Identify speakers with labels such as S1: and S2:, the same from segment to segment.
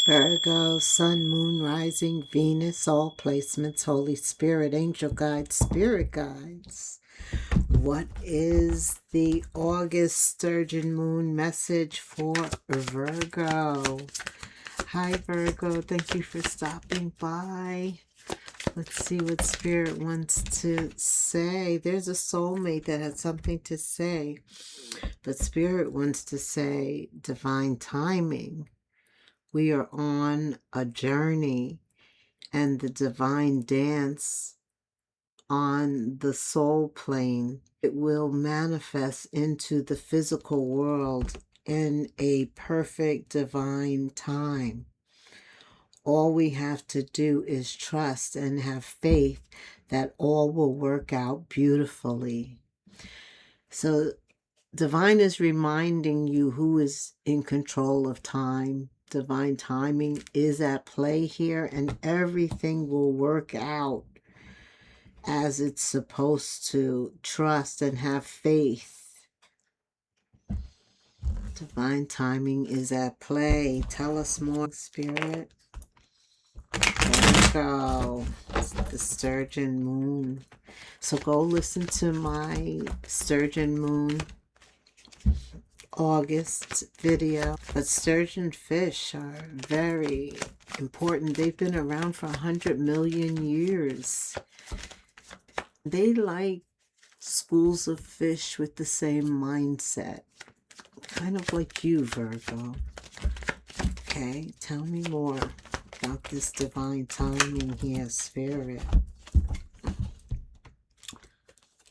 S1: Virgo, Sun, Moon, Rising, Venus, all placements, Holy Spirit, Angel Guides, Spirit Guides. What is the August Sturgeon Moon message for Virgo? Hi Virgo, thank you for stopping by. Let's see what Spirit wants to say. There's a soulmate that had something to say, but Spirit wants to say divine timing. We are on a journey, and the divine dance on the soul plane, it will manifest into the physical world in a perfect divine time. All we have to do is trust and have faith that all will work out beautifully. So divine is reminding you who is in control of time. Divine timing is at play here, and everything will work out as it's supposed to. Trust and have faith. Divine timing is at play. Tell us more, Spirit. There we go. It's the Sturgeon Moon. So go listen to my Sturgeon Moon August video. But sturgeon fish are very important. They've been around for 100 million years. They like schools of fish with the same mindset. Kind of like you, Virgo. Okay, tell me more about this divine timing here, Spirit.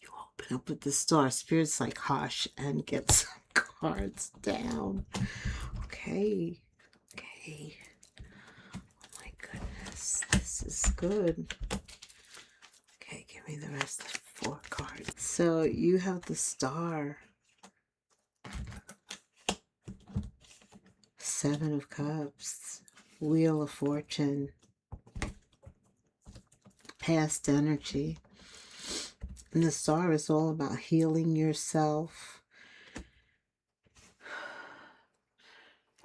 S1: You open up with the star. Spirit's like, hush, and get some cards down. Okay. Oh my goodness, this is good. Okay, give me the rest of 4 cards. So you have the star. 7 of Cups. Wheel of Fortune. Past energy. And the star is all about healing yourself.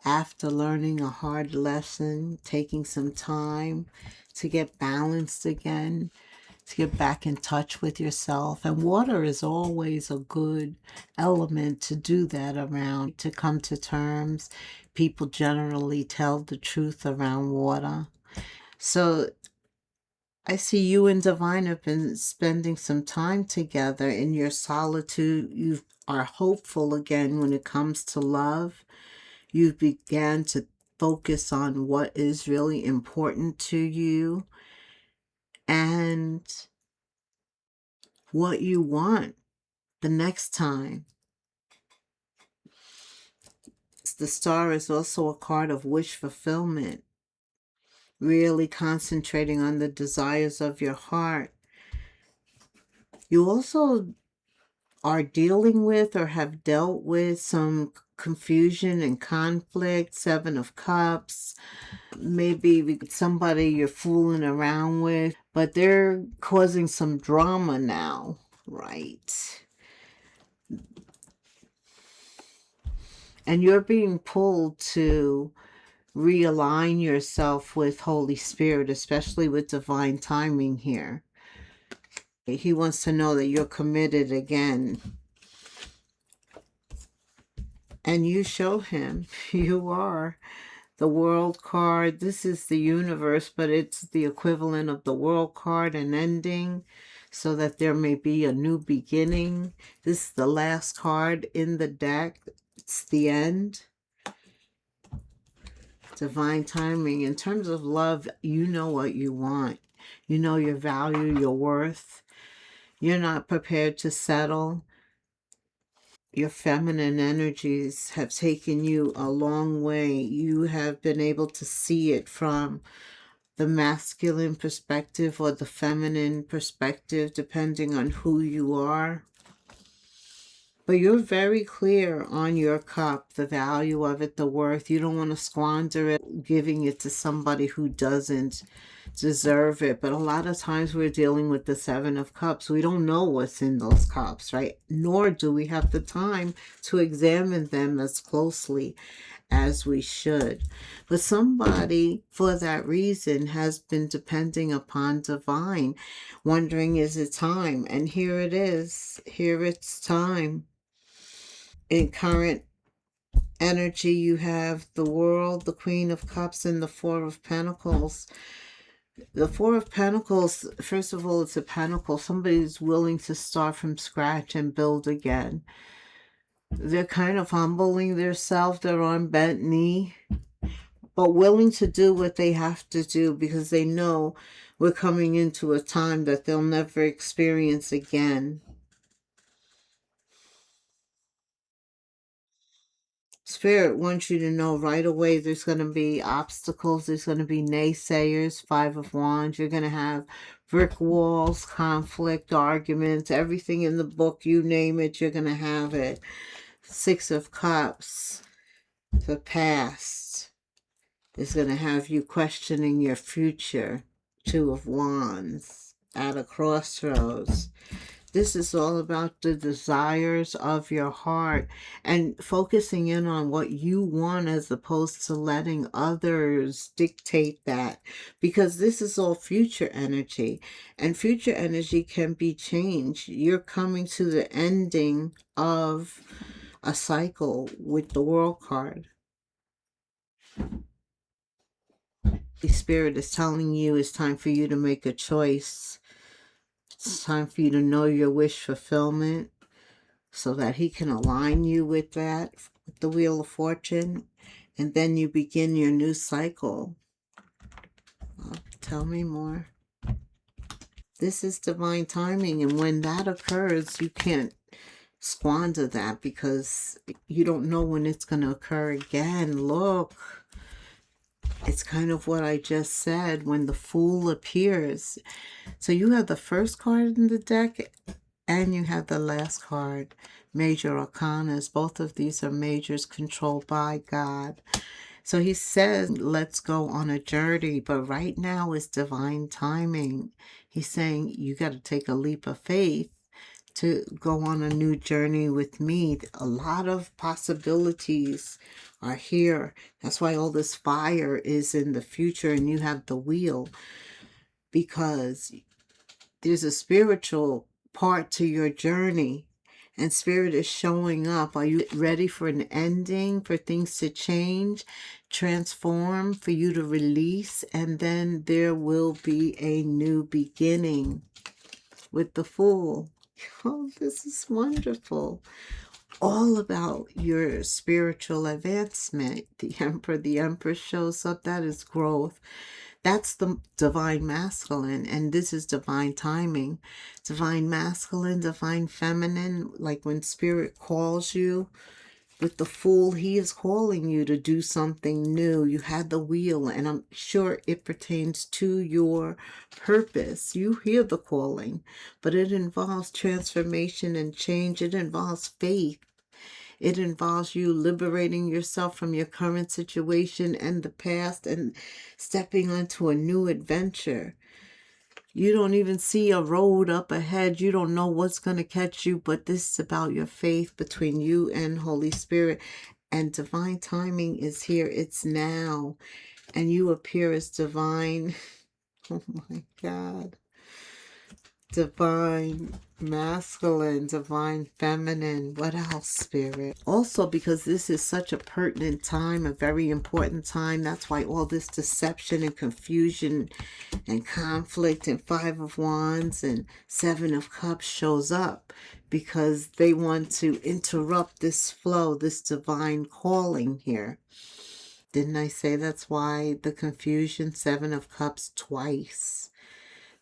S1: After learning a hard lesson, taking some time to get balanced again, to get back in touch with yourself. And water is always a good element to do that around, to come to terms. People generally tell the truth around water. So I see you and Divine have been spending some time together in your solitude. You are hopeful again when it comes to love. You began to focus on what is really important to you and what you want the next time. The star is also a card of wish fulfillment. Really concentrating on the desires of your heart. You also are dealing with or have dealt with some confusion and conflict. 7 of Cups. Maybe somebody you're fooling around with, but they're causing some drama now, right? And you're being pulled to realign yourself with Holy Spirit, especially with divine timing here. He wants to know that you're committed again. And you show him you are. The World card, this is the universe, but it's the equivalent of the World card, an ending, so that there may be a new beginning. This is the last card in the deck. It's the end. Divine timing. In terms of love, you know what you want. You know your value, your worth. You're not prepared to settle. Your feminine energies have taken you a long way. You have been able to see it from the masculine perspective or the feminine perspective, depending on who you are. But you're very clear on your cup, the value of it, the worth. You don't want to squander it, giving it to somebody who doesn't deserve it. But a lot of times we're dealing with the 7 of Cups. We don't know what's in those cups, right? Nor do we have the time to examine them as closely as we should. But somebody, for that reason, has been depending upon divine, wondering, is it time? And here it is. Here it's time. In current energy, you have the World, the Queen of Cups, and the Four of Pentacles. The Four of Pentacles, first of all, it's a pentacle. Somebody's willing to start from scratch and build again. They're kind of humbling themselves. They're on bent knee, but willing to do what they have to do because they know we're coming into a time that they'll never experience again. Spirit wants you to know right away there's going to be obstacles. There's going to be naysayers. Five of Wands. You're going to have brick walls, conflict, arguments, everything in the book, you name it, you're going to have it. Six of Cups. The past is going to have you questioning your future. Two of Wands. At a crossroads. This is all about the desires of your heart and focusing in on what you want as opposed to letting others dictate that, because this is all future energy, and future energy can be changed. You're coming to the ending of a cycle with the World card. The Spirit is telling you it's time for you to make a choice. It's time for you to know your wish fulfillment, so that he can align you with that, with the Wheel of Fortune, and then you begin your new cycle. Tell me more. This is divine timing, and when that occurs, you can't squander that because you don't know when it's going to occur again. Look, it's kind of what I just said, when the Fool appears. So you have the first card in the deck, and you have the last card, Major Arcanas. Both of these are majors controlled by God. So he says, let's go on a journey, but right now is divine timing. He's saying you got to take a leap of faith to go on a new journey with me. A lot of possibilities are here. That's why all this fire is in the future, and you have the wheel, because there's a spiritual part to your journey, and Spirit is showing up. Are you ready for an ending, for things to change, transform, for you to release? And then there will be a new beginning with the Fool. Oh, this is wonderful. All about your spiritual advancement. The Emperor shows up. That is growth. That's the divine masculine, and this is divine timing. Divine masculine, divine feminine, like when Spirit calls you. With the Fool, he is calling you to do something new. You had the wheel, and I'm sure it pertains to your purpose. You hear the calling, but it involves transformation and change. It involves faith. It involves you liberating yourself from your current situation and the past and stepping onto a new adventure. You don't even see a road up ahead. You don't know what's going to catch you, but this is about your faith between you and Holy Spirit. And divine timing is here. It's now. And you appear as divine. Oh my God. Divine masculine, divine feminine. What else, Spirit? Also, because this is such a pertinent time, a very important time. That's why all this deception and confusion and conflict and Five of Wands and Seven of Cups shows up, because they want to interrupt this flow, this divine calling here. Didn't I say that's why the confusion? Seven of Cups twice.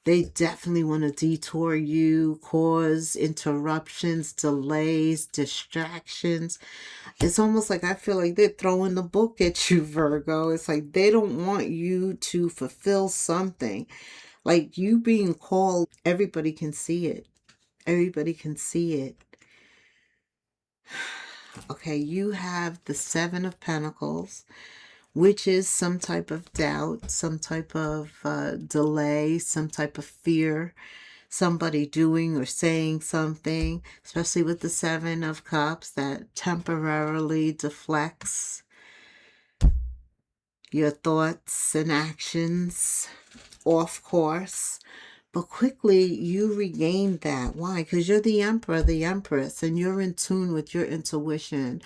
S1: They definitely want to detour you, cause interruptions, delays, distractions. It's almost like I feel like they're throwing the book at you, Virgo. It's like they don't want you to fulfill something. Like you being called, everybody can see it. Everybody can see it. Okay, you have the Seven of Pentacles, which is some type of doubt, some type of delay, some type of fear. Somebody doing or saying something, especially with the Seven of Cups, that temporarily deflects. your thoughts and actions off course. But quickly you regain that. Why? Because you're the emperor, the empress, and you're in tune with your intuition.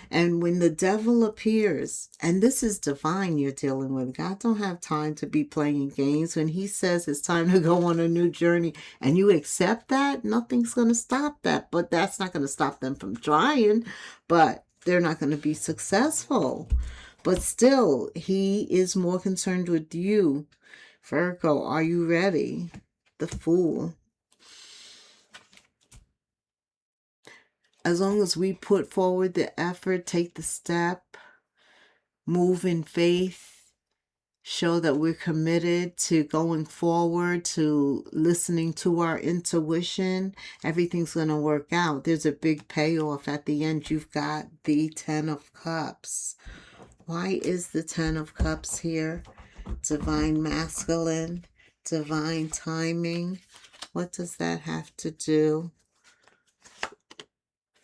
S1: And when the devil appears, and this is divine you're dealing with, God don't have time to be playing games. When he says it's time to go on a new journey and you accept that, nothing's going to stop that. But that's not going to stop them from trying, but they're not going to be successful. But still, he is more concerned with you. Virgo, are you ready? The Fool. As long as we put forward the effort, take the step, move in faith, show that we're committed to going forward, to listening to our intuition, everything's going to work out. There's a big payoff at the end. You've got the Ten of Cups. Why is the Ten of Cups here? Divine masculine, divine timing. What does that have to do?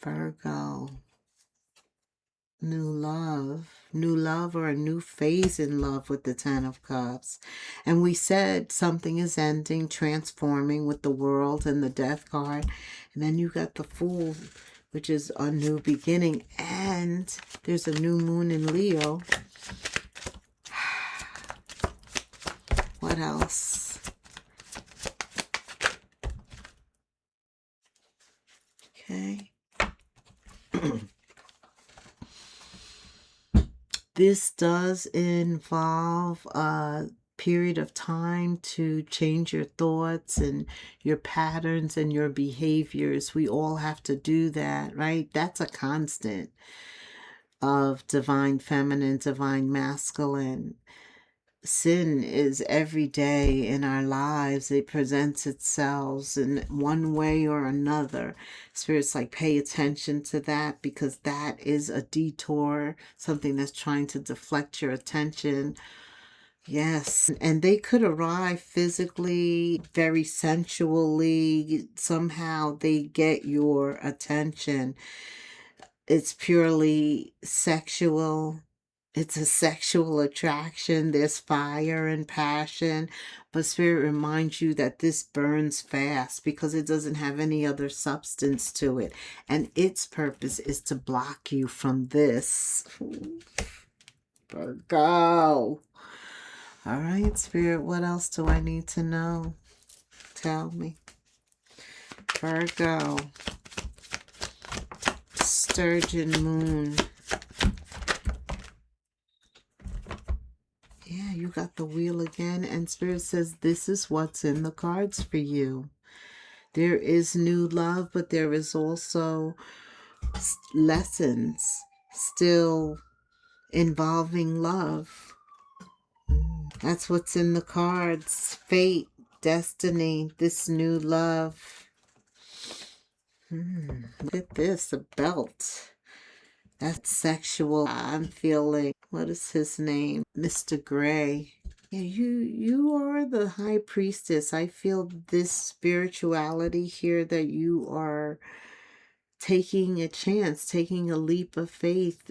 S1: Virgo. New love or a new phase in love with the Ten of Cups. And we said something is ending, transforming with the World and the Death card. And then you got the Fool, which is a new beginning. And there's a new moon in Leo. What else? Okay. This does involve a period of time to change your thoughts and your patterns and your behaviors. We all have to do that, right? That's a constant of divine feminine, divine masculine. Sin is every day in our lives. It presents itself in one way or another. Spirit's like, pay attention to that, because that is a detour, something that's trying to deflect your attention. Yes, and they could arrive physically, very sensually. Somehow they get your attention. It's purely sexual. It's a sexual attraction. There's fire and passion. But Spirit reminds you that this burns fast because it doesn't have any other substance to it. And its purpose is to block you from this. Virgo. All right, Spirit, what else do I need to know? Tell me. Virgo. Sturgeon moon. Yeah, you got the wheel again, and Spirit says this is what's in the cards for you. There is new love, but there is also lessons still involving love. That's what's in the cards. Fate, destiny, this new love. Look at this, a belt. That's sexual. I'm feeling, what is his name? Mr. Gray. Yeah, you are the high priestess. I feel this spirituality here, that you are taking a chance, taking a leap of faith,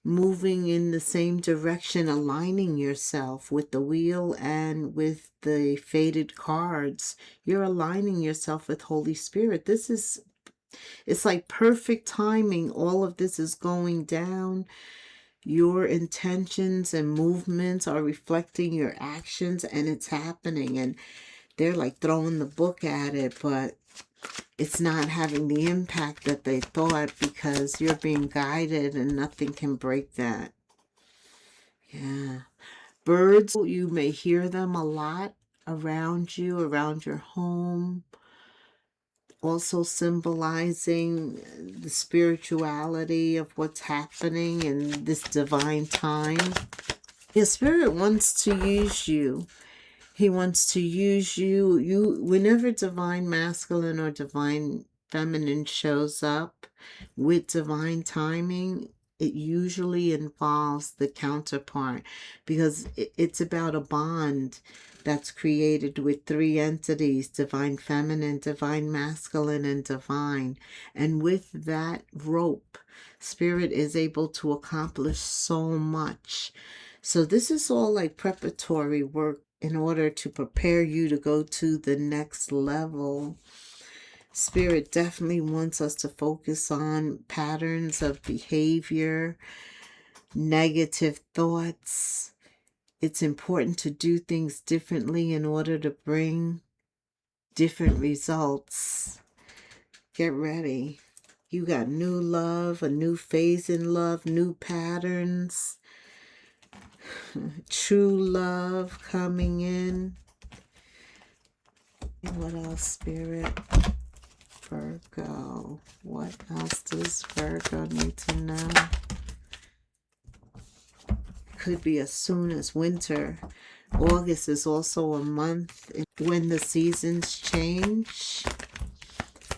S1: moving in the same direction, aligning yourself with the wheel and with the faded cards. You're aligning yourself with Holy Spirit. It's like perfect timing. All of this is going down. Your intentions and movements are reflecting your actions, and it's happening. And they're like throwing the book at it, but it's not having the impact that they thought, because you're being guided and nothing can break that. Yeah. Birds, you may hear them a lot around you, around your home. Also symbolizing the spirituality of what's happening in this divine time. Your Spirit wants to use you. He wants to use you. Whenever divine masculine or divine feminine shows up with divine timing, it usually involves the counterpart, because it's about a bond that's created with three entities: divine feminine, divine masculine, and divine. And with that rope, Spirit is able to accomplish so much. So this is all like preparatory work in order to prepare you to go to the next level. Spirit definitely wants us to focus on patterns of behavior, negative thoughts. It's important to do things differently in order to bring different results. Get ready. You got new love, a new phase in love, new patterns, true love coming in. And what else, Spirit? Virgo. What else does Virgo need to know? Could be as soon as winter. August is also a month when the seasons change.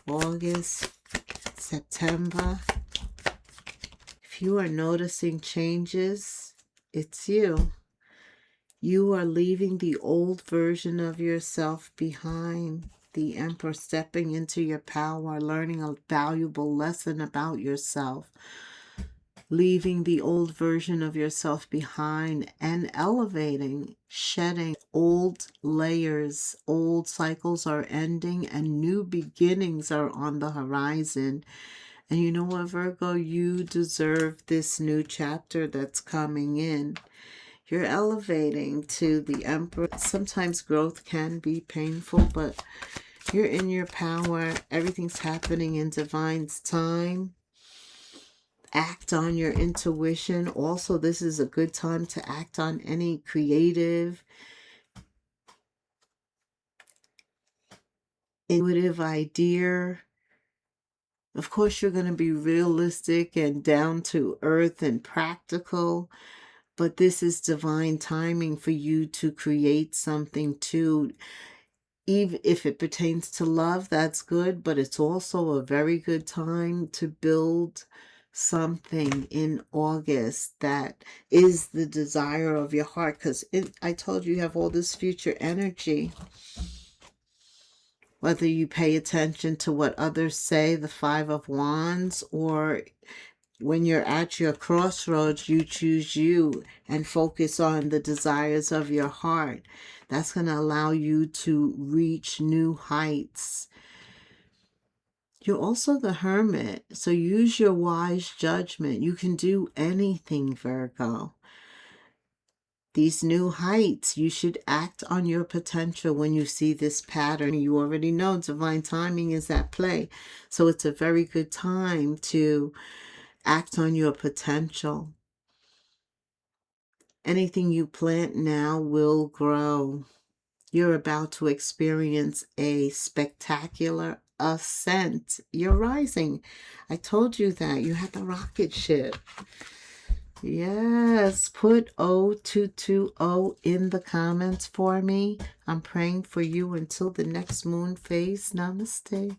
S1: August, September. If you are noticing changes, it's you. You are leaving the old version of yourself behind. The Emperor stepping into your power, learning a valuable lesson about yourself. Leaving the old version of yourself behind and elevating, shedding old layers. Old cycles are ending and new beginnings are on the horizon. And you know what, Virgo? You deserve this new chapter that's coming in. You're elevating to the Emperor. Sometimes growth can be painful, but you're in your power. Everything's happening in divine's time. Act on your intuition. Also, this is a good time to act on any creative, intuitive idea. Of course, you're going to be realistic and down to earth and practical. But this is divine timing for you to create something too. Even if it pertains to love, that's good. But it's also a very good time to build something in August that is the desire of your heart. Because I told you, you have all this future energy. Whether you pay attention to what others say, the Five of Wands, or when you're at your crossroads, you choose you and focus on the desires of your heart. That's going to allow you to reach new heights. You're also the Hermit, so use your wise judgment. You can do anything, Virgo. These new heights, you should act on your potential when you see this pattern. You already know divine timing is at play, so it's a very good time to act on your potential. Anything you plant now will grow. You're about to experience a spectacular ascent. You're rising. I told you that. You had the rocket ship. Yes. Put O220 in the comments for me. I'm praying for you until the next moon phase. Namaste.